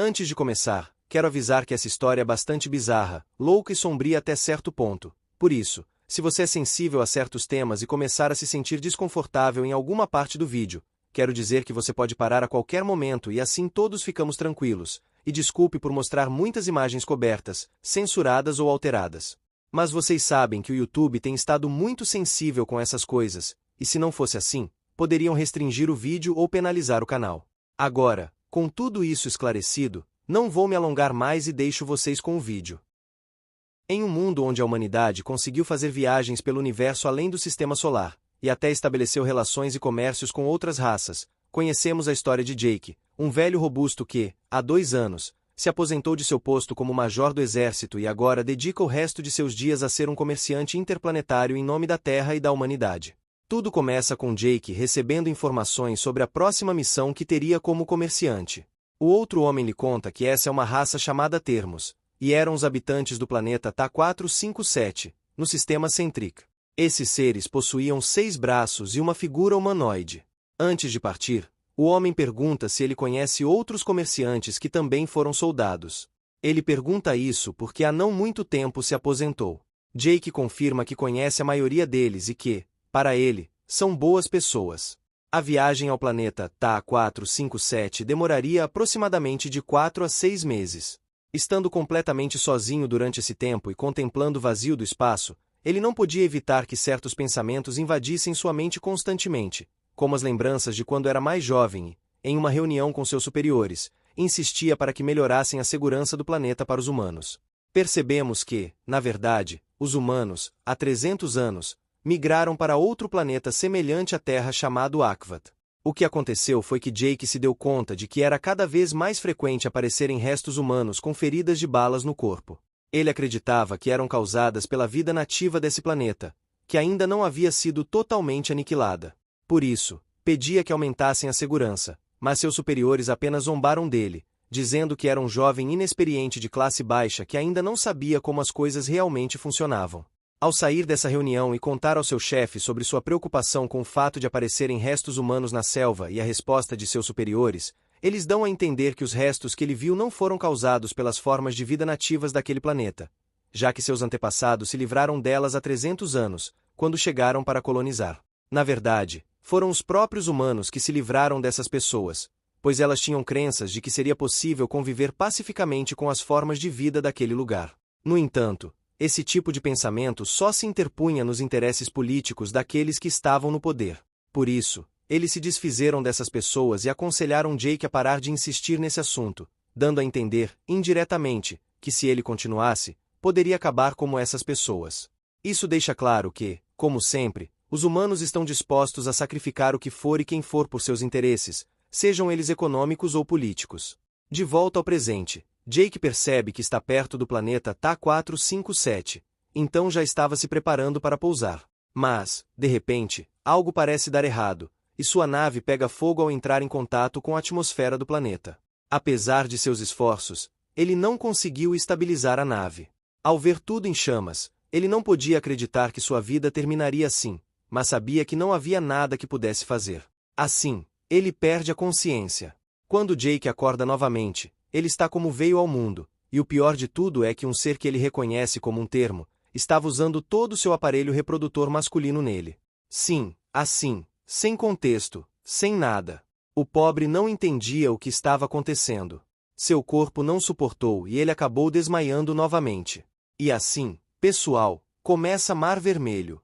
Antes de começar, quero avisar que essa história é bastante bizarra, louca e sombria até certo ponto. Por isso, se você é sensível a certos temas e começar a se sentir desconfortável em alguma parte do vídeo, quero dizer que você pode parar a qualquer momento e assim todos ficamos tranquilos. E desculpe por mostrar muitas imagens cobertas, censuradas ou alteradas. Mas vocês sabem que o YouTube tem estado muito sensível com essas coisas, e se não fosse assim, poderiam restringir o vídeo ou penalizar o canal. Agora, com tudo isso esclarecido, não vou me alongar mais e deixo vocês com o vídeo. Em um mundo onde a humanidade conseguiu fazer viagens pelo universo além do sistema solar, e até estabeleceu relações e comércios com outras raças, conhecemos a história de Jake, um velho robusto que, há 2 anos, se aposentou de seu posto como major do exército e agora dedica o resto de seus dias a ser um comerciante interplanetário em nome da Terra e da humanidade. Tudo começa com Jake recebendo informações sobre a próxima missão que teria como comerciante. O outro homem lhe conta que essa é uma raça chamada Termos, e eram os habitantes do planeta Ta-457, no sistema Centric. Esses seres possuíam 6 braços e uma figura humanoide. Antes de partir, o homem pergunta se ele conhece outros comerciantes que também foram soldados. Ele pergunta isso porque há não muito tempo se aposentou. Jake confirma que conhece a maioria deles e que, para ele, são boas pessoas. A viagem ao planeta Ta-457 demoraria aproximadamente de 4 a 6 meses. Estando completamente sozinho durante esse tempo e contemplando o vazio do espaço, ele não podia evitar que certos pensamentos invadissem sua mente constantemente, como as lembranças de quando era mais jovem e, em uma reunião com seus superiores, insistia para que melhorassem a segurança do planeta para os humanos. Percebemos que, na verdade, os humanos, há 300 anos, migraram para outro planeta semelhante à Terra chamado Akvat. O que aconteceu foi que Jake se deu conta de que era cada vez mais frequente aparecerem restos humanos com feridas de balas no corpo. Ele acreditava que eram causadas pela vida nativa desse planeta, que ainda não havia sido totalmente aniquilada. Por isso, pedia que aumentassem a segurança, mas seus superiores apenas zombaram dele, dizendo que era um jovem inexperiente de classe baixa que ainda não sabia como as coisas realmente funcionavam. Ao sair dessa reunião e contar ao seu chefe sobre sua preocupação com o fato de aparecerem restos humanos na selva e a resposta de seus superiores, eles dão a entender que os restos que ele viu não foram causados pelas formas de vida nativas daquele planeta, já que seus antepassados se livraram delas há 300 anos, quando chegaram para colonizar. Na verdade, foram os próprios humanos que se livraram dessas pessoas, pois elas tinham crenças de que seria possível conviver pacificamente com as formas de vida daquele lugar. No entanto, esse tipo de pensamento só se interpunha nos interesses políticos daqueles que estavam no poder. Por isso, eles se desfizeram dessas pessoas e aconselharam Jake a parar de insistir nesse assunto, dando a entender, indiretamente, que se ele continuasse, poderia acabar como essas pessoas. Isso deixa claro que, como sempre, os humanos estão dispostos a sacrificar o que for e quem for por seus interesses, sejam eles econômicos ou políticos. De volta ao presente, Jake percebe que está perto do planeta Ta-457, então já estava se preparando para pousar. Mas, de repente, algo parece dar errado, e sua nave pega fogo ao entrar em contato com a atmosfera do planeta. Apesar de seus esforços, ele não conseguiu estabilizar a nave. Ao ver tudo em chamas, ele não podia acreditar que sua vida terminaria assim, mas sabia que não havia nada que pudesse fazer. Assim, ele perde a consciência. Quando Jake acorda novamente, ele está como veio ao mundo, e o pior de tudo é que um ser que ele reconhece como um termo, estava usando todo o seu aparelho reprodutor masculino nele. Sim, assim, sem contexto, sem nada. O pobre não entendia o que estava acontecendo. Seu corpo não suportou e ele acabou desmaiando novamente. E assim, pessoal, começa Mar Vermelho.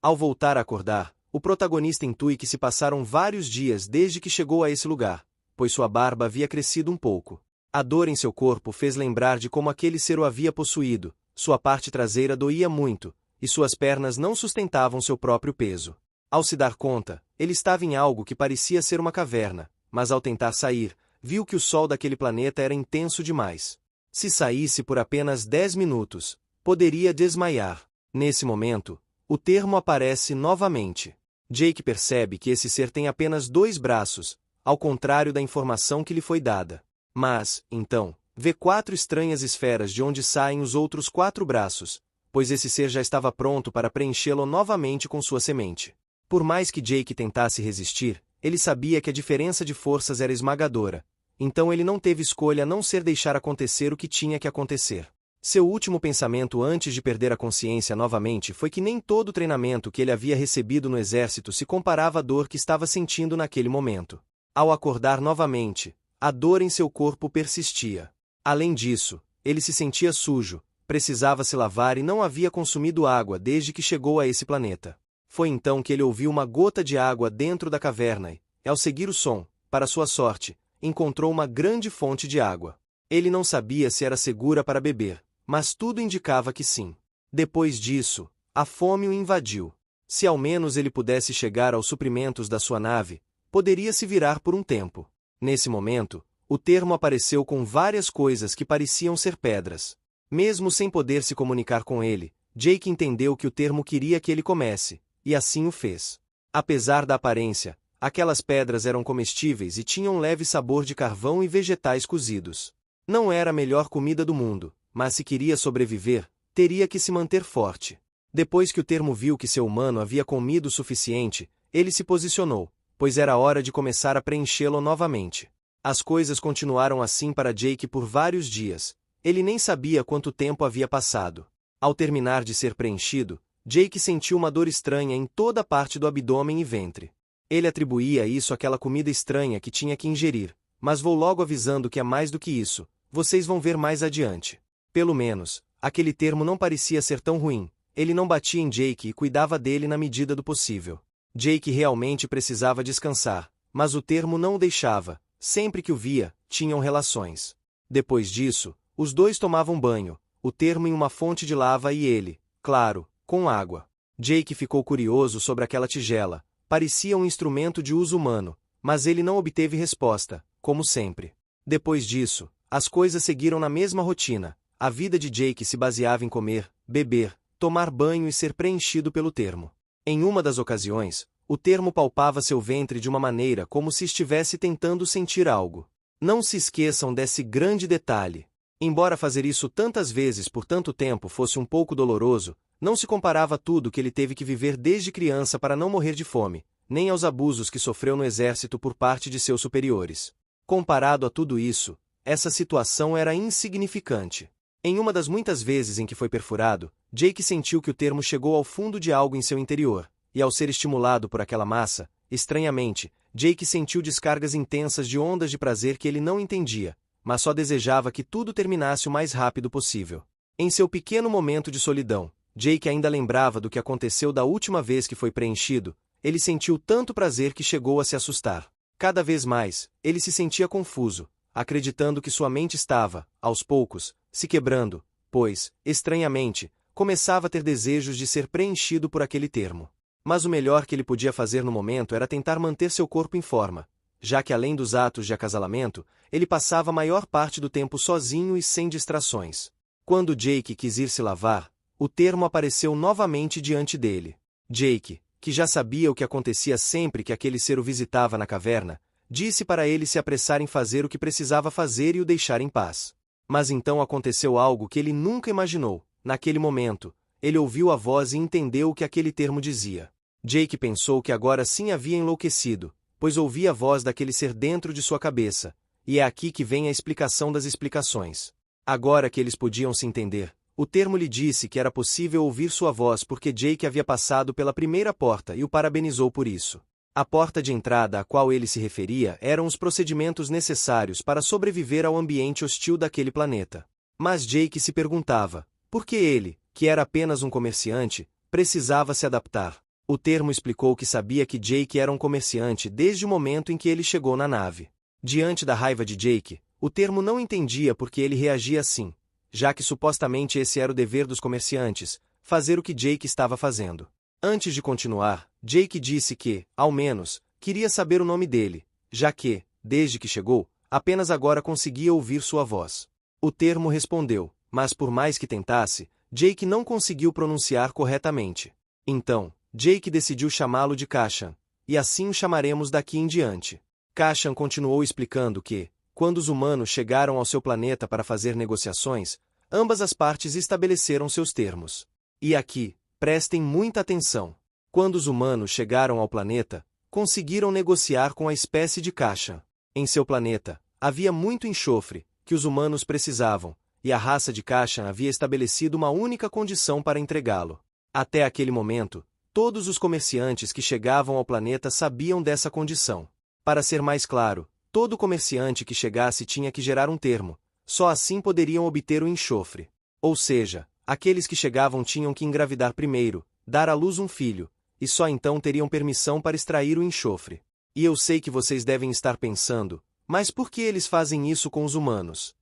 Ao voltar a acordar, o protagonista intui que se passaram vários dias desde que chegou a esse lugar, pois sua barba havia crescido um pouco. A dor em seu corpo fez lembrar de como aquele ser o havia possuído, sua parte traseira doía muito, e suas pernas não sustentavam seu próprio peso. Ao se dar conta, ele estava em algo que parecia ser uma caverna, mas ao tentar sair, viu que o sol daquele planeta era intenso demais. Se saísse por apenas 10 minutos, poderia desmaiar. Nesse momento, o termo aparece novamente. Jake percebe que esse ser tem apenas 2 braços, ao contrário da informação que lhe foi dada. Mas, então, vê 4 estranhas esferas de onde saem os outros 4 braços, pois esse ser já estava pronto para preenchê-lo novamente com sua semente. Por mais que Jake tentasse resistir, ele sabia que a diferença de forças era esmagadora, então ele não teve escolha a não ser deixar acontecer o que tinha que acontecer. Seu último pensamento antes de perder a consciência novamente foi que nem todo o treinamento que ele havia recebido no exército se comparava à dor que estava sentindo naquele momento. Ao acordar novamente, a dor em seu corpo persistia. Além disso, ele se sentia sujo, precisava se lavar e não havia consumido água desde que chegou a esse planeta. Foi então que ele ouviu uma gota de água dentro da caverna e, ao seguir o som, para sua sorte, encontrou uma grande fonte de água. Ele não sabia se era segura para beber, mas tudo indicava que sim. Depois disso, a fome o invadiu. Se ao menos ele pudesse chegar aos suprimentos da sua nave, poderia se virar por um tempo. Nesse momento, o termo apareceu com várias coisas que pareciam ser pedras. Mesmo sem poder se comunicar com ele, Jake entendeu que o termo queria que ele comesse, e assim o fez. Apesar da aparência, aquelas pedras eram comestíveis e tinham um leve sabor de carvão e vegetais cozidos. Não era a melhor comida do mundo, mas se queria sobreviver, teria que se manter forte. Depois que o termo viu que seu humano havia comido o suficiente, ele se posicionou, pois era hora de começar a preenchê-lo novamente. As coisas continuaram assim para Jake por vários dias. Ele nem sabia quanto tempo havia passado. Ao terminar de ser preenchido, Jake sentiu uma dor estranha em toda a parte do abdômen e ventre. Ele atribuía isso àquela comida estranha que tinha que ingerir, mas vou logo avisando que é mais do que isso, vocês vão ver mais adiante. Pelo menos, aquele termo não parecia ser tão ruim, ele não batia em Jake e cuidava dele na medida do possível. Jake realmente precisava descansar, mas o termo não o deixava, sempre que o via, tinham relações. Depois disso, os dois tomavam banho, o termo em uma fonte de lava e ele, claro, com água. Jake ficou curioso sobre aquela tigela, parecia um instrumento de uso humano, mas ele não obteve resposta, como sempre. Depois disso, as coisas seguiram na mesma rotina. A vida de Jake se baseava em comer, beber, tomar banho e ser preenchido pelo termo. Em uma das ocasiões, o termo palpava seu ventre de uma maneira como se estivesse tentando sentir algo. Não se esqueçam desse grande detalhe. Embora fazer isso tantas vezes por tanto tempo fosse um pouco doloroso, não se comparava a tudo que ele teve que viver desde criança para não morrer de fome, nem aos abusos que sofreu no exército por parte de seus superiores. Comparado a tudo isso, essa situação era insignificante. Em uma das muitas vezes em que foi perfurado, Jake sentiu que o termo chegou ao fundo de algo em seu interior, e ao ser estimulado por aquela massa, estranhamente, Jake sentiu descargas intensas de ondas de prazer que ele não entendia, mas só desejava que tudo terminasse o mais rápido possível. Em seu pequeno momento de solidão, Jake ainda lembrava do que aconteceu da última vez que foi preenchido, ele sentiu tanto prazer que chegou a se assustar. Cada vez mais, ele se sentia confuso, acreditando que sua mente estava, aos poucos, se quebrando, pois, estranhamente, começava a ter desejos de ser preenchido por aquele termo. Mas o melhor que ele podia fazer no momento era tentar manter seu corpo em forma, já que além dos atos de acasalamento, ele passava a maior parte do tempo sozinho e sem distrações. Quando Jake quis ir se lavar, o termo apareceu novamente diante dele. Jake, que já sabia o que acontecia sempre que aquele ser o visitava na caverna, disse para ele se apressar em fazer o que precisava fazer e o deixar em paz. Mas então aconteceu algo que ele nunca imaginou. Naquele momento, ele ouviu a voz e entendeu o que aquele termo dizia. Jake pensou que agora sim havia enlouquecido, pois ouvia a voz daquele ser dentro de sua cabeça, e é aqui que vem a explicação das explicações. Agora que eles podiam se entender, o termo lhe disse que era possível ouvir sua voz porque Jake havia passado pela primeira porta e o parabenizou por isso. A porta de entrada a qual ele se referia eram os procedimentos necessários para sobreviver ao ambiente hostil daquele planeta. Mas Jake se perguntava, por que ele, que era apenas um comerciante, precisava se adaptar? O termo explicou que sabia que Jake era um comerciante desde o momento em que ele chegou na nave. Diante da raiva de Jake, o termo não entendia por que ele reagia assim, já que supostamente esse era o dever dos comerciantes, fazer o que Jake estava fazendo. Antes de continuar, Jake disse que, ao menos, queria saber o nome dele, já que, desde que chegou, apenas agora conseguia ouvir sua voz. O termo respondeu, mas por mais que tentasse, Jake não conseguiu pronunciar corretamente. Então, Jake decidiu chamá-lo de Kashan, e assim o chamaremos daqui em diante. Kashan continuou explicando que, quando os humanos chegaram ao seu planeta para fazer negociações, ambas as partes estabeleceram seus termos. E aqui, prestem muita atenção. Quando os humanos chegaram ao planeta, conseguiram negociar com a espécie de Kashan. Em seu planeta, Havia muito enxofre, que os humanos precisavam, e a raça de Kashan havia estabelecido uma única condição para entregá-lo. Até aquele momento, todos os comerciantes que chegavam ao planeta sabiam dessa condição. Para ser mais claro, todo comerciante que chegasse tinha que gerar um termo, só assim poderiam obter o enxofre. Ou seja, aqueles que chegavam tinham que engravidar primeiro, dar à luz um filho, e só então teriam permissão para extrair o enxofre. E eu sei que vocês devem estar pensando, mas por que eles fazem isso com os humanos?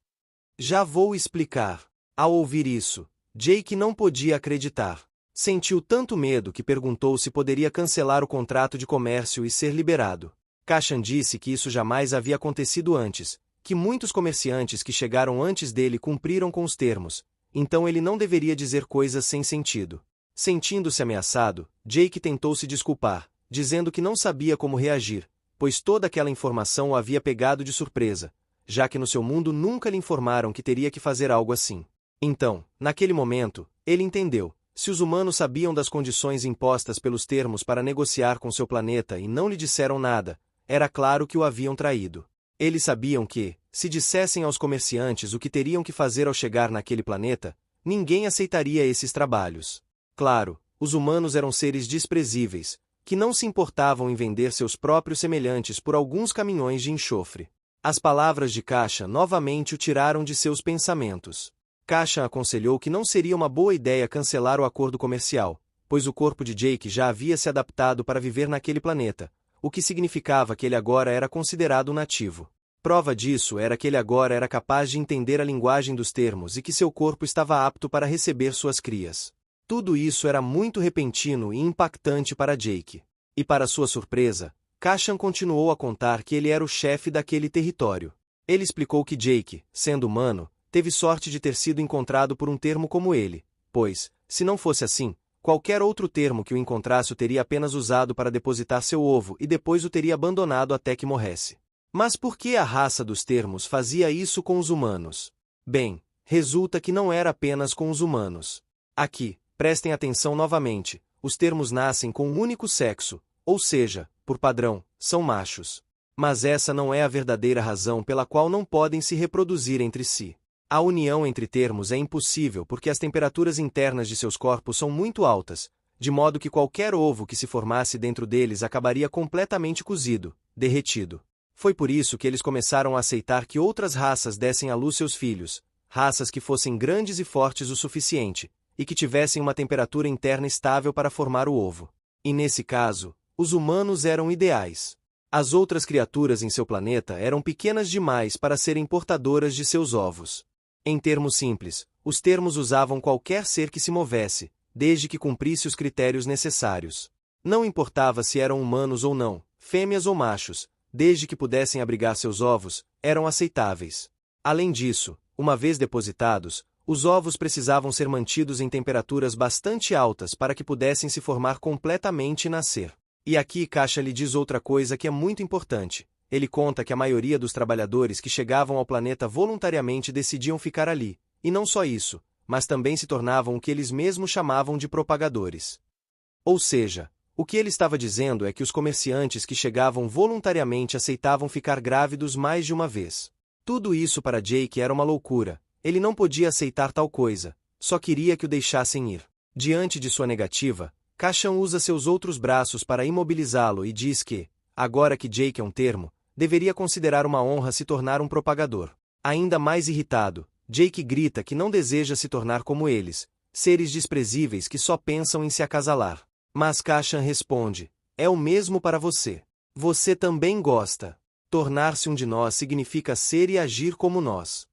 Já vou explicar. Ao ouvir isso, Jake não podia acreditar. Sentiu tanto medo que perguntou se poderia cancelar o contrato de comércio e ser liberado. Kashan disse que isso jamais havia acontecido antes, que muitos comerciantes que chegaram antes dele cumpriram com os termos, então ele não deveria dizer coisas sem sentido. Sentindo-se ameaçado, Jake tentou se desculpar, dizendo que não sabia como reagir, pois toda aquela informação o havia pegado de surpresa, já que no seu mundo nunca lhe informaram que teria que fazer algo assim. Então, naquele momento, ele entendeu. Se os humanos sabiam das condições impostas pelos termos para negociar com seu planeta e não lhe disseram nada, era claro que o haviam traído. Eles sabiam que, se dissessem aos comerciantes o que teriam que fazer ao chegar naquele planeta, ninguém aceitaria esses trabalhos. Claro, os humanos eram seres desprezíveis, que não se importavam em vender seus próprios semelhantes por alguns caminhões de enxofre. As palavras de Kashan novamente o tiraram de seus pensamentos. Kashan aconselhou que não seria uma boa ideia cancelar o acordo comercial, pois o corpo de Jake já havia se adaptado para viver naquele planeta, o que significava que ele agora era considerado um nativo. Prova disso era que ele agora era capaz de entender a linguagem dos termos e que seu corpo estava apto para receber suas crias. Tudo isso era muito repentino e impactante para Jake. E para sua surpresa, Kashan continuou a contar que ele era o chefe daquele território. Ele explicou que Jake, sendo humano, teve sorte de ter sido encontrado por um termo como ele, pois, se não fosse assim, qualquer outro termo que o encontrasse o teria apenas usado para depositar seu ovo e depois o teria abandonado até que morresse. Mas por que a raça dos termos fazia isso com os humanos? Bem, resulta que não era apenas com os humanos. Aqui, prestem atenção novamente, os termos nascem com um único sexo, ou seja, por padrão, são machos. Mas essa não é a verdadeira razão pela qual não podem se reproduzir entre si. A união entre termos é impossível porque as temperaturas internas de seus corpos são muito altas, de modo que qualquer ovo que se formasse dentro deles acabaria completamente cozido, derretido. Foi por isso que eles começaram a aceitar que outras raças dessem à luz seus filhos, raças que fossem grandes e fortes o suficiente, e que tivessem uma temperatura interna estável para formar o ovo. E nesse caso, os humanos eram ideais. As outras criaturas em seu planeta eram pequenas demais para serem portadoras de seus ovos. Em termos simples, os termos usavam qualquer ser que se movesse, desde que cumprisse os critérios necessários. Não importava se eram humanos ou não, fêmeas ou machos, desde que pudessem abrigar seus ovos, eram aceitáveis. Além disso, uma vez depositados, os ovos precisavam ser mantidos em temperaturas bastante altas para que pudessem se formar completamente e nascer. E aqui Kashan lhe diz outra coisa que é muito importante. Ele conta que a maioria dos trabalhadores que chegavam ao planeta voluntariamente decidiam ficar ali, e não só isso, mas também se tornavam o que eles mesmos chamavam de propagadores. Ou seja, o que ele estava dizendo é que os comerciantes que chegavam voluntariamente aceitavam ficar grávidos mais de uma vez. Tudo isso para Jake era uma loucura, ele não podia aceitar tal coisa, só queria que o deixassem ir. Diante de sua negativa, Kashan usa seus outros braços para imobilizá-lo e diz que, agora que Jake é um termo, deveria considerar uma honra se tornar um propagador. Ainda mais irritado, Jake grita que não deseja se tornar como eles, seres desprezíveis que só pensam em se acasalar. Mas Kashan responde, é o mesmo para você. Você também gosta. Tornar-se um de nós significa ser e agir como nós.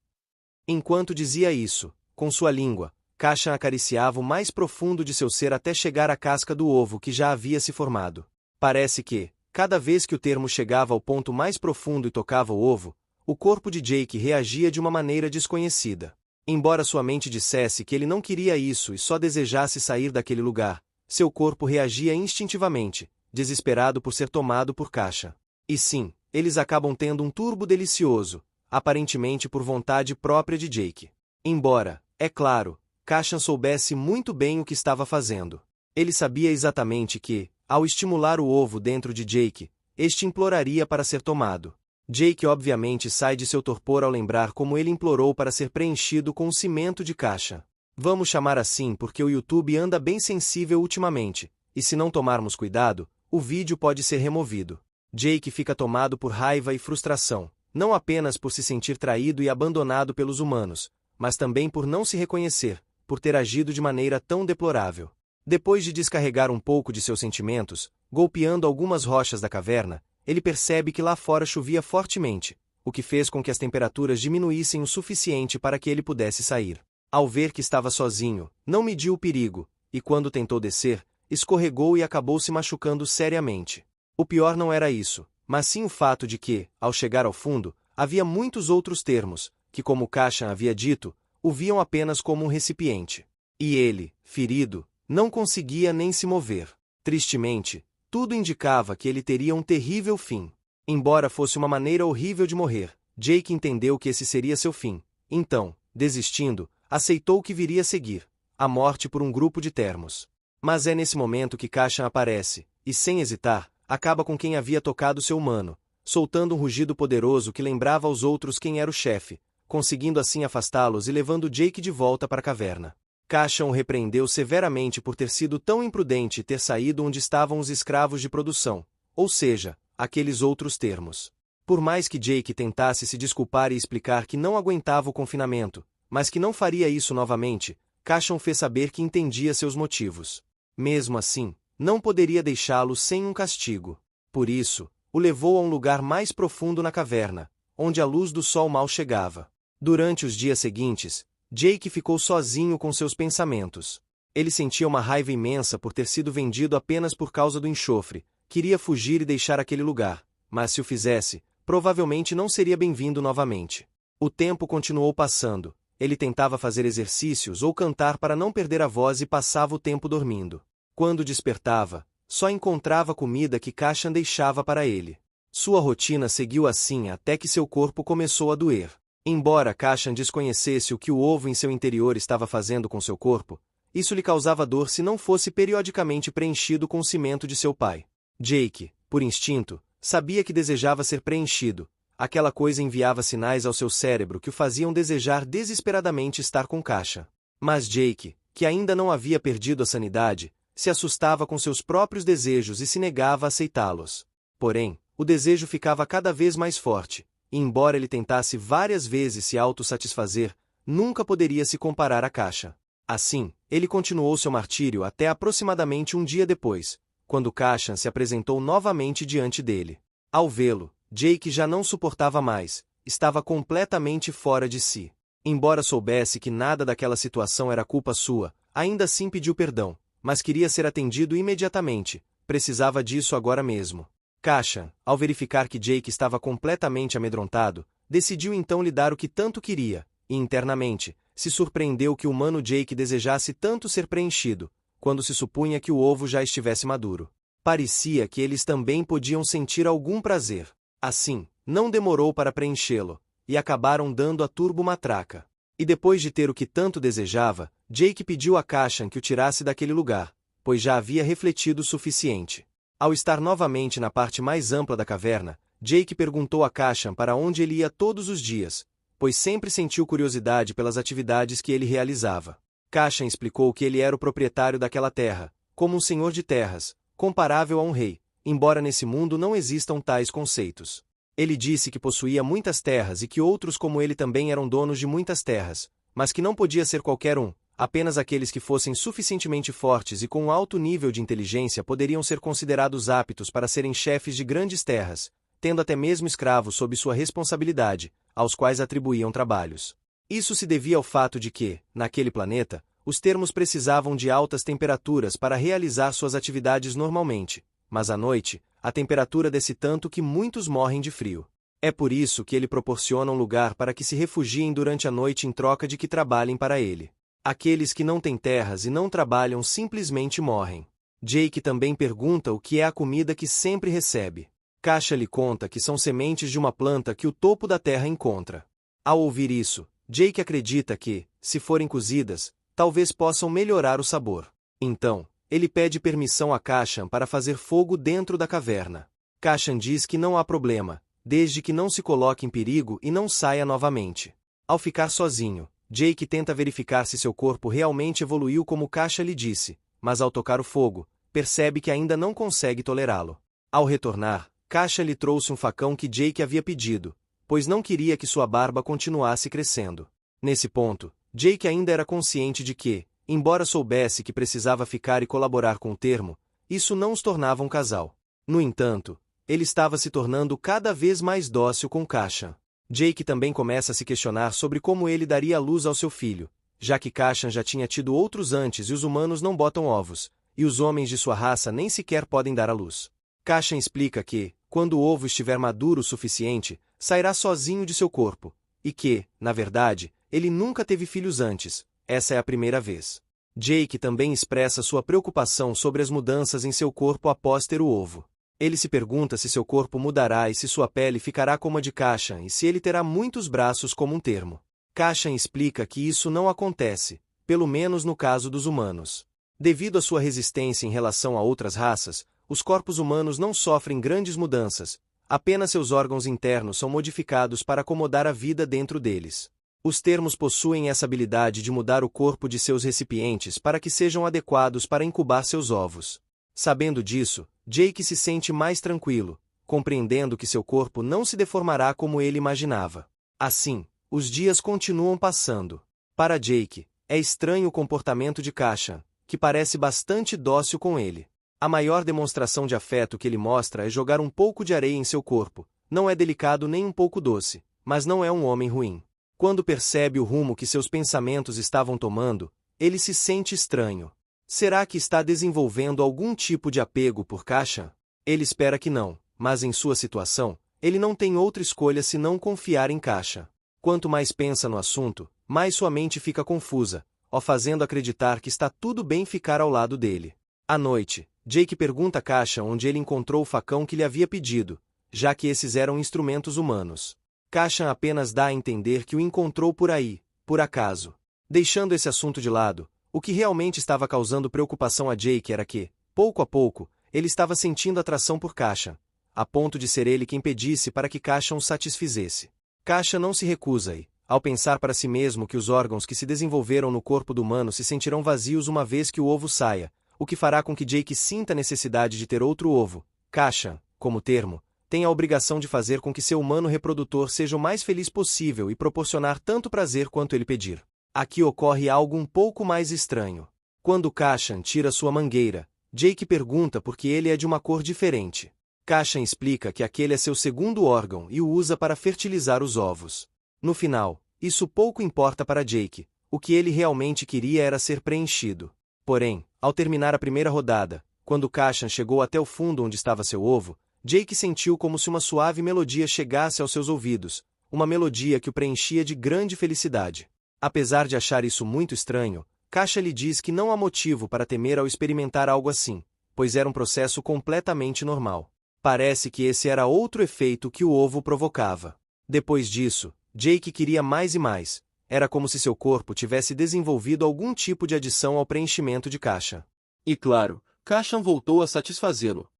Enquanto dizia isso, com sua língua, Kashan acariciava o mais profundo de seu ser até chegar à casca do ovo que já havia se formado. Parece que, cada vez que o termo chegava ao ponto mais profundo e tocava o ovo, o corpo de Jake reagia de uma maneira desconhecida. Embora sua mente dissesse que ele não queria isso e só desejasse sair daquele lugar, seu corpo reagia instintivamente, desesperado por ser tomado por Kashan. E sim, eles acabam tendo um turbo delicioso, aparentemente por vontade própria de Jake. Embora, é claro, Kashan soubesse muito bem o que estava fazendo. Ele sabia exatamente que, ao estimular o ovo dentro de Jake, este imploraria para ser tomado. Jake obviamente sai de seu torpor ao lembrar como ele implorou para ser preenchido com o cimento de Kashan. Vamos chamar assim porque o YouTube anda bem sensível ultimamente, e se não tomarmos cuidado, o vídeo pode ser removido. Jake fica tomado por raiva e frustração, não apenas por se sentir traído e abandonado pelos humanos, mas também por não se reconhecer, por ter agido de maneira tão deplorável. Depois de descarregar um pouco de seus sentimentos, golpeando algumas rochas da caverna, ele percebe que lá fora chovia fortemente, o que fez com que as temperaturas diminuíssem o suficiente para que ele pudesse sair. Ao ver que estava sozinho, não mediu o perigo, e quando tentou descer, escorregou e acabou se machucando seriamente. O pior não era isso, mas sim o fato de que, ao chegar ao fundo, havia muitos outros termos, que como Kashan havia dito, o viam apenas como um recipiente. E ele, ferido, não conseguia nem se mover. Tristemente, tudo indicava que ele teria um terrível fim. Embora fosse uma maneira horrível de morrer, Jake entendeu que esse seria seu fim. Então, desistindo, aceitou o que viria a seguir, a morte por um grupo de termos. Mas é nesse momento que Kashan aparece, e sem hesitar, acaba com quem havia tocado seu humano, soltando um rugido poderoso que lembrava aos outros quem era o chefe, conseguindo assim afastá-los e levando Jake de volta para a caverna. Kashan o repreendeu severamente por ter sido tão imprudente e ter saído onde estavam os escravos de produção, ou seja, aqueles outros termos. Por mais que Jake tentasse se desculpar e explicar que não aguentava o confinamento, mas que não faria isso novamente, Kashan fez saber que entendia seus motivos. Mesmo assim, não poderia deixá-lo sem um castigo. Por isso, o levou a um lugar mais profundo na caverna, onde a luz do sol mal chegava. Durante os dias seguintes, Jake ficou sozinho com seus pensamentos. Ele sentia uma raiva imensa por ter sido vendido apenas por causa do enxofre, queria fugir e deixar aquele lugar, mas se o fizesse, provavelmente não seria bem-vindo novamente. O tempo continuou passando, ele tentava fazer exercícios ou cantar para não perder a voz e passava o tempo dormindo. Quando despertava, só encontrava comida que Kashan deixava para ele. Sua rotina seguiu assim até que seu corpo começou a doer. Embora Kashan desconhecesse o que o ovo em seu interior estava fazendo com seu corpo, isso lhe causava dor se não fosse periodicamente preenchido com o cimento de seu pai. Jake, por instinto, sabia que desejava ser preenchido. Aquela coisa enviava sinais ao seu cérebro que o faziam desejar desesperadamente estar com Kashan. Mas Jake, que ainda não havia perdido a sanidade, se assustava com seus próprios desejos e se negava a aceitá-los. Porém, o desejo ficava cada vez mais forte, e embora ele tentasse várias vezes se autossatisfazer, nunca poderia se comparar a Kashan. Assim, ele continuou seu martírio até aproximadamente um dia depois, quando Kashan se apresentou novamente diante dele. Ao vê-lo, Jake já não suportava mais, estava completamente fora de si. Embora soubesse que nada daquela situação era culpa sua, ainda assim pediu perdão, mas queria ser atendido imediatamente, precisava disso agora mesmo. Kashan, ao verificar que Jake estava completamente amedrontado, decidiu então lhe dar o que tanto queria, e internamente, se surpreendeu que o humano Jake desejasse tanto ser preenchido, quando se supunha que o ovo já estivesse maduro. Parecia que eles também podiam sentir algum prazer. Assim, não demorou para preenchê-lo, e acabaram dando a turbo-matraca. E depois de ter o que tanto desejava, Jake pediu a Kashan que o tirasse daquele lugar, pois já havia refletido o suficiente. Ao estar novamente na parte mais ampla da caverna, Jake perguntou a Kashan para onde ele ia todos os dias, pois sempre sentiu curiosidade pelas atividades que ele realizava. Kashan explicou que ele era o proprietário daquela terra, como um senhor de terras, comparável a um rei, embora nesse mundo não existam tais conceitos. Ele disse que possuía muitas terras e que outros como ele também eram donos de muitas terras, mas que não podia ser qualquer um, apenas aqueles que fossem suficientemente fortes e com um alto nível de inteligência poderiam ser considerados aptos para serem chefes de grandes terras, tendo até mesmo escravos sob sua responsabilidade, aos quais atribuíam trabalhos. Isso se devia ao fato de que, naquele planeta, os termos precisavam de altas temperaturas para realizar suas atividades normalmente, mas à noite, a temperatura desce tanto que muitos morrem de frio. É por isso que ele proporciona um lugar para que se refugiem durante a noite em troca de que trabalhem para ele. Aqueles que não têm terras e não trabalham simplesmente morrem. Jake também pergunta o que é a comida que sempre recebe. Kashan lhe conta que são sementes de uma planta que o topo da terra encontra. Ao ouvir isso, Jake acredita que, se forem cozidas, talvez possam melhorar o sabor. Então, ele pede permissão a Kashan para fazer fogo dentro da caverna. Kashan diz que não há problema, desde que não se coloque em perigo e não saia novamente. Ao ficar sozinho, Jake tenta verificar se seu corpo realmente evoluiu como Kasha lhe disse, mas ao tocar o fogo, percebe que ainda não consegue tolerá-lo. Ao retornar, Kasha lhe trouxe um facão que Jake havia pedido, pois não queria que sua barba continuasse crescendo. Nesse ponto, Jake ainda era consciente de que, embora soubesse que precisava ficar e colaborar com o termo, isso não os tornava um casal. No entanto, ele estava se tornando cada vez mais dócil com Kashan. Jake também começa a se questionar sobre como ele daria a luz ao seu filho, já que Kashan já tinha tido outros antes e os humanos não botam ovos, e os homens de sua raça nem sequer podem dar à luz. Kashan explica que, quando o ovo estiver maduro o suficiente, sairá sozinho de seu corpo, e que, na verdade, ele nunca teve filhos antes, essa é a primeira vez. Jake também expressa sua preocupação sobre as mudanças em seu corpo após ter o ovo. Ele se pergunta se seu corpo mudará e se sua pele ficará como a de Kashan e se ele terá muitos braços como um termo. Kashan explica que isso não acontece, pelo menos no caso dos humanos. Devido à sua resistência em relação a outras raças, os corpos humanos não sofrem grandes mudanças, apenas seus órgãos internos são modificados para acomodar a vida dentro deles. Os termos possuem essa habilidade de mudar o corpo de seus recipientes para que sejam adequados para incubar seus ovos. Sabendo disso, Jake se sente mais tranquilo, compreendendo que seu corpo não se deformará como ele imaginava. Assim, os dias continuam passando. Para Jake, é estranho o comportamento de Kashan, que parece bastante dócil com ele. A maior demonstração de afeto que ele mostra é jogar um pouco de areia em seu corpo. Não é delicado nem um pouco doce, mas não é um homem ruim. Quando percebe o rumo que seus pensamentos estavam tomando, ele se sente estranho. Será que está desenvolvendo algum tipo de apego por Kashan? Ele espera que não, mas em sua situação, ele não tem outra escolha senão confiar em Kashan. Quanto mais pensa no assunto, mais sua mente fica confusa, o fazendo acreditar que está tudo bem ficar ao lado dele. À noite, Jake pergunta a Kashan onde ele encontrou o facão que lhe havia pedido, já que esses eram instrumentos humanos. Kashan apenas dá a entender que o encontrou por aí, por acaso. Deixando esse assunto de lado, o que realmente estava causando preocupação a Jake era que, pouco a pouco, ele estava sentindo atração por Kashan, a ponto de ser ele quem pedisse para que Kashan o satisfizesse. Kashan não se recusa e, ao pensar para si mesmo que os órgãos que se desenvolveram no corpo do humano se sentirão vazios uma vez que o ovo saia, o que fará com que Jake sinta a necessidade de ter outro ovo, Kashan, como termo, tem a obrigação de fazer com que seu humano reprodutor seja o mais feliz possível e proporcionar tanto prazer quanto ele pedir. Aqui ocorre algo um pouco mais estranho. Quando Kashan tira sua mangueira, Jake pergunta por que ele é de uma cor diferente. Kashan explica que aquele é seu segundo órgão e o usa para fertilizar os ovos. No final, isso pouco importa para Jake, o que ele realmente queria era ser preenchido. Porém, ao terminar a primeira rodada, quando Kashan chegou até o fundo onde estava seu ovo, Jake sentiu como se uma suave melodia chegasse aos seus ouvidos, uma melodia que o preenchia de grande felicidade. Apesar de achar isso muito estranho, Kashan lhe diz que não há motivo para temer ao experimentar algo assim, pois era um processo completamente normal. Parece que esse era outro efeito que o ovo provocava. Depois disso, Jake queria mais e mais. Era como se seu corpo tivesse desenvolvido algum tipo de adição ao preenchimento de Kashan. E claro, Kashan voltou a satisfazê-lo.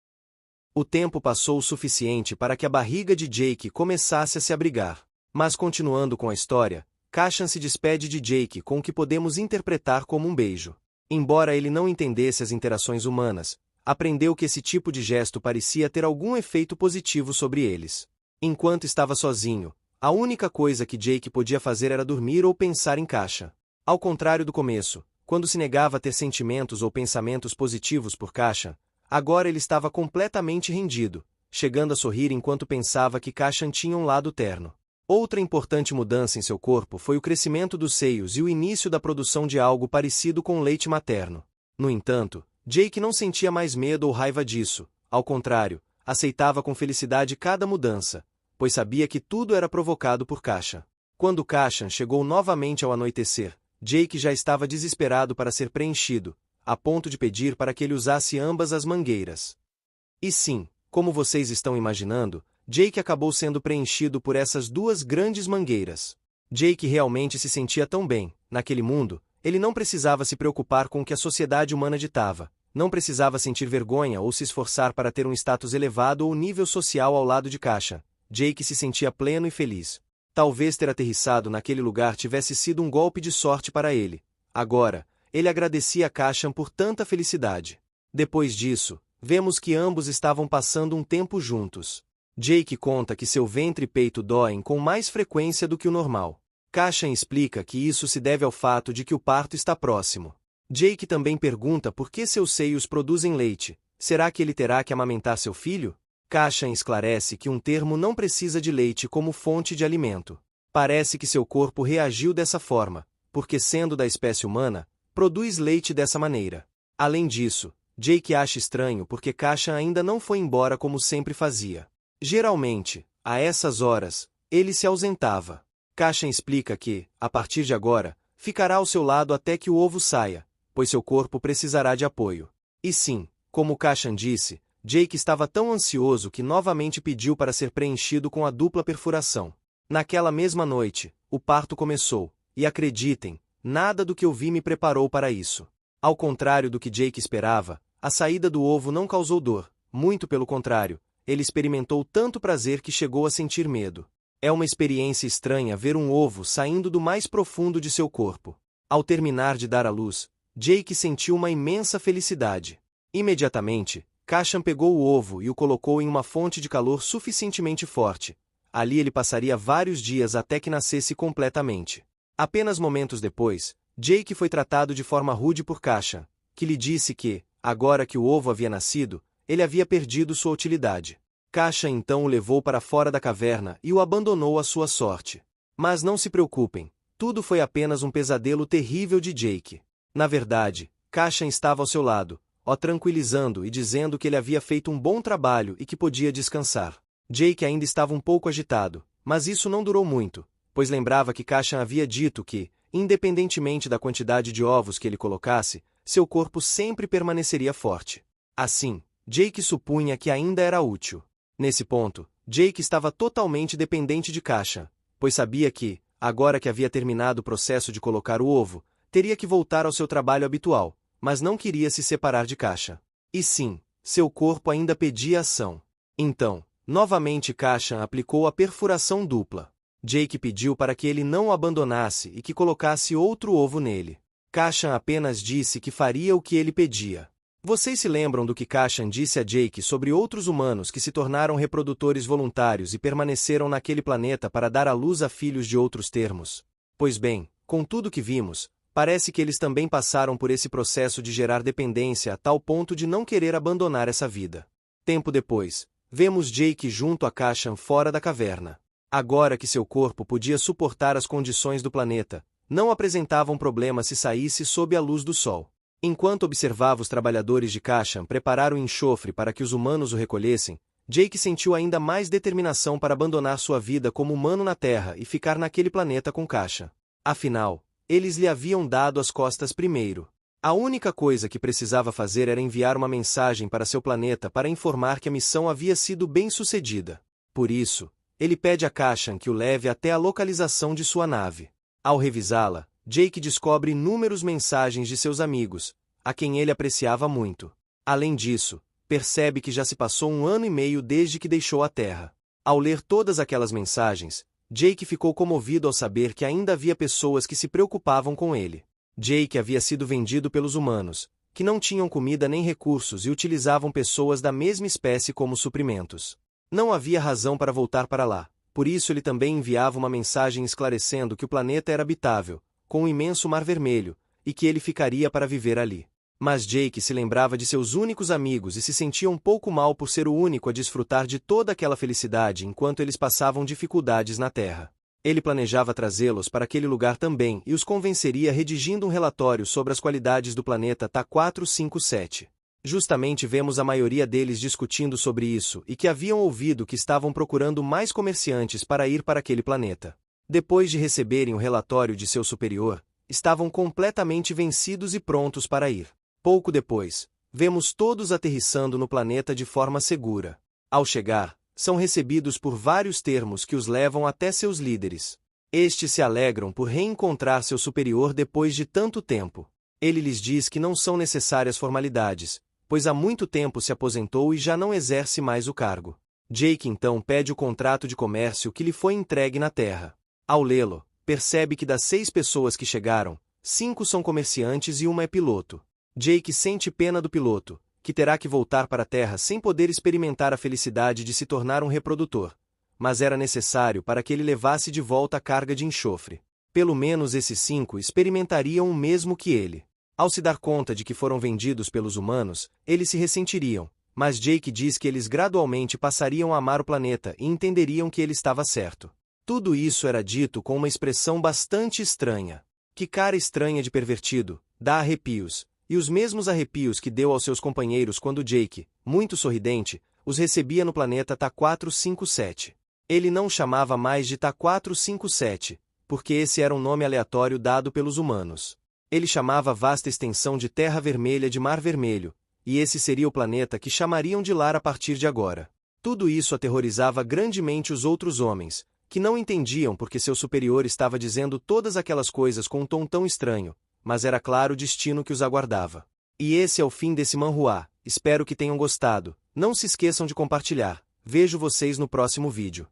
O tempo passou o suficiente para que a barriga de Jake começasse a se abrigar. Mas continuando com a história, Kashan se despede de Jake com o que podemos interpretar como um beijo. Embora ele não entendesse as interações humanas, aprendeu que esse tipo de gesto parecia ter algum efeito positivo sobre eles. Enquanto estava sozinho, a única coisa que Jake podia fazer era dormir ou pensar em Kashan. Ao contrário do começo, quando se negava a ter sentimentos ou pensamentos positivos por Kashan, agora ele estava completamente rendido, chegando a sorrir enquanto pensava que Kashan tinha um lado terno. Outra importante mudança em seu corpo foi o crescimento dos seios e o início da produção de algo parecido com o leite materno. No entanto, Jake não sentia mais medo ou raiva disso, ao contrário, aceitava com felicidade cada mudança, pois sabia que tudo era provocado por Kashan. Quando Kashan chegou novamente ao anoitecer, Jake já estava desesperado para ser preenchido, a ponto de pedir para que ele usasse ambas as mangueiras. E sim, como vocês estão imaginando, Jake acabou sendo preenchido por essas duas grandes mangueiras. Jake realmente se sentia tão bem, naquele mundo, ele não precisava se preocupar com o que a sociedade humana ditava, não precisava sentir vergonha ou se esforçar para ter um status elevado ou nível social ao lado de Kashan. Jake se sentia pleno e feliz. Talvez ter aterrissado naquele lugar tivesse sido um golpe de sorte para ele. Agora, ele agradecia a Kashan por tanta felicidade. Depois disso, vemos que ambos estavam passando um tempo juntos. Jake conta que seu ventre e peito doem com mais frequência do que o normal. Kashan explica que isso se deve ao fato de que o parto está próximo. Jake também pergunta por que seus seios produzem leite. Será que ele terá que amamentar seu filho? Kashan esclarece que um termo não precisa de leite como fonte de alimento. Parece que seu corpo reagiu dessa forma, porque sendo da espécie humana, produz leite dessa maneira. Além disso, Jake acha estranho porque Kashan ainda não foi embora como sempre fazia. Geralmente, a essas horas, ele se ausentava. Kashan explica que, a partir de agora, ficará ao seu lado até que o ovo saia, pois seu corpo precisará de apoio. E sim, como Kashan disse, Jake estava tão ansioso que novamente pediu para ser preenchido com a dupla perfuração. Naquela mesma noite, o parto começou, e acreditem, nada do que eu vi me preparou para isso. Ao contrário do que Jake esperava, a saída do ovo não causou dor, muito pelo contrário, ele experimentou tanto prazer que chegou a sentir medo. É uma experiência estranha ver um ovo saindo do mais profundo de seu corpo. Ao terminar de dar à luz, Jake sentiu uma imensa felicidade. Imediatamente, Kashan pegou o ovo e o colocou em uma fonte de calor suficientemente forte. Ali ele passaria vários dias até que nascesse completamente. Apenas momentos depois, Jake foi tratado de forma rude por Kashan, que lhe disse que, agora que o ovo havia nascido, ele havia perdido sua utilidade. Kashan então o levou para fora da caverna e o abandonou à sua sorte. Mas não se preocupem, tudo foi apenas um pesadelo terrível de Jake. Na verdade, Kashan estava ao seu lado, o tranquilizando e dizendo que ele havia feito um bom trabalho e que podia descansar. Jake ainda estava um pouco agitado, mas isso não durou muito, pois lembrava que Kashan havia dito que, independentemente da quantidade de ovos que ele colocasse, seu corpo sempre permaneceria forte. Assim, Jake supunha que ainda era útil. Nesse ponto, Jake estava totalmente dependente de Kashan, pois sabia que, agora que havia terminado o processo de colocar o ovo, teria que voltar ao seu trabalho habitual, mas não queria se separar de Kashan. E sim, seu corpo ainda pedia ação. Então, novamente Kashan aplicou a perfuração dupla. Jake pediu para que ele não o abandonasse e que colocasse outro ovo nele. Kashan apenas disse que faria o que ele pedia. Vocês se lembram do que Kashan disse a Jake sobre outros humanos que se tornaram reprodutores voluntários e permaneceram naquele planeta para dar à luz a filhos de outros termos? Pois bem, com tudo que vimos, parece que eles também passaram por esse processo de gerar dependência a tal ponto de não querer abandonar essa vida. Tempo depois, vemos Jake junto a Kashan fora da caverna. Agora que seu corpo podia suportar as condições do planeta, não apresentava um problema se saísse sob a luz do sol. Enquanto observava os trabalhadores de Kashan preparar o enxofre para que os humanos o recolhessem, Jake sentiu ainda mais determinação para abandonar sua vida como humano na Terra e ficar naquele planeta com Kashan. Afinal, eles lhe haviam dado as costas primeiro. A única coisa que precisava fazer era enviar uma mensagem para seu planeta para informar que a missão havia sido bem-sucedida. Por isso, ele pede a Kashan que o leve até a localização de sua nave. Ao revisá-la, Jake descobre inúmeras mensagens de seus amigos, a quem ele apreciava muito. Além disso, percebe que já se passou 1 ano e meio desde que deixou a Terra. Ao ler todas aquelas mensagens, Jake ficou comovido ao saber que ainda havia pessoas que se preocupavam com ele. Jake havia sido vendido pelos humanos, que não tinham comida nem recursos e utilizavam pessoas da mesma espécie como suprimentos. Não havia razão para voltar para lá, por isso ele também enviava uma mensagem esclarecendo que o planeta era habitável, com um imenso mar vermelho, e que ele ficaria para viver ali. Mas Jake se lembrava de seus únicos amigos e se sentia um pouco mal por ser o único a desfrutar de toda aquela felicidade enquanto eles passavam dificuldades na Terra. Ele planejava trazê-los para aquele lugar também e os convenceria redigindo um relatório sobre as qualidades do planeta TA-457. Justamente vemos a maioria deles discutindo sobre isso e que haviam ouvido que estavam procurando mais comerciantes para ir para aquele planeta. Depois de receberem o relatório de seu superior, estavam completamente vencidos e prontos para ir. Pouco depois, vemos todos aterrissando no planeta de forma segura. Ao chegar, são recebidos por vários termos que os levam até seus líderes. Estes se alegram por reencontrar seu superior depois de tanto tempo. Ele lhes diz que não são necessárias formalidades, pois há muito tempo se aposentou e já não exerce mais o cargo. Jake então pede o contrato de comércio que lhe foi entregue na Terra. Ao lê-lo, percebe que das 6 pessoas que chegaram, 5 são comerciantes e uma é piloto. Jake sente pena do piloto, que terá que voltar para a Terra sem poder experimentar a felicidade de se tornar um reprodutor. Mas era necessário para que ele levasse de volta a carga de enxofre. Pelo menos esses 5 experimentariam o mesmo que ele. Ao se dar conta de que foram vendidos pelos humanos, eles se ressentiriam, mas Jake diz que eles gradualmente passariam a amar o planeta e entenderiam que ele estava certo. Tudo isso era dito com uma expressão bastante estranha. Que cara estranha de pervertido, dá arrepios, e os mesmos arrepios que deu aos seus companheiros quando Jake, muito sorridente, os recebia no planeta Ta-457. Ele não chamava mais de Ta-457, porque esse era um nome aleatório dado pelos humanos. Ele chamava a vasta extensão de Terra Vermelha de Mar Vermelho, e esse seria o planeta que chamariam de lar a partir de agora. Tudo isso aterrorizava grandemente os outros homens, que não entendiam porque seu superior estava dizendo todas aquelas coisas com um tom tão estranho, mas era claro o destino que os aguardava. E esse é o fim desse manhua. Espero que tenham gostado. Não se esqueçam de compartilhar. Vejo vocês no próximo vídeo.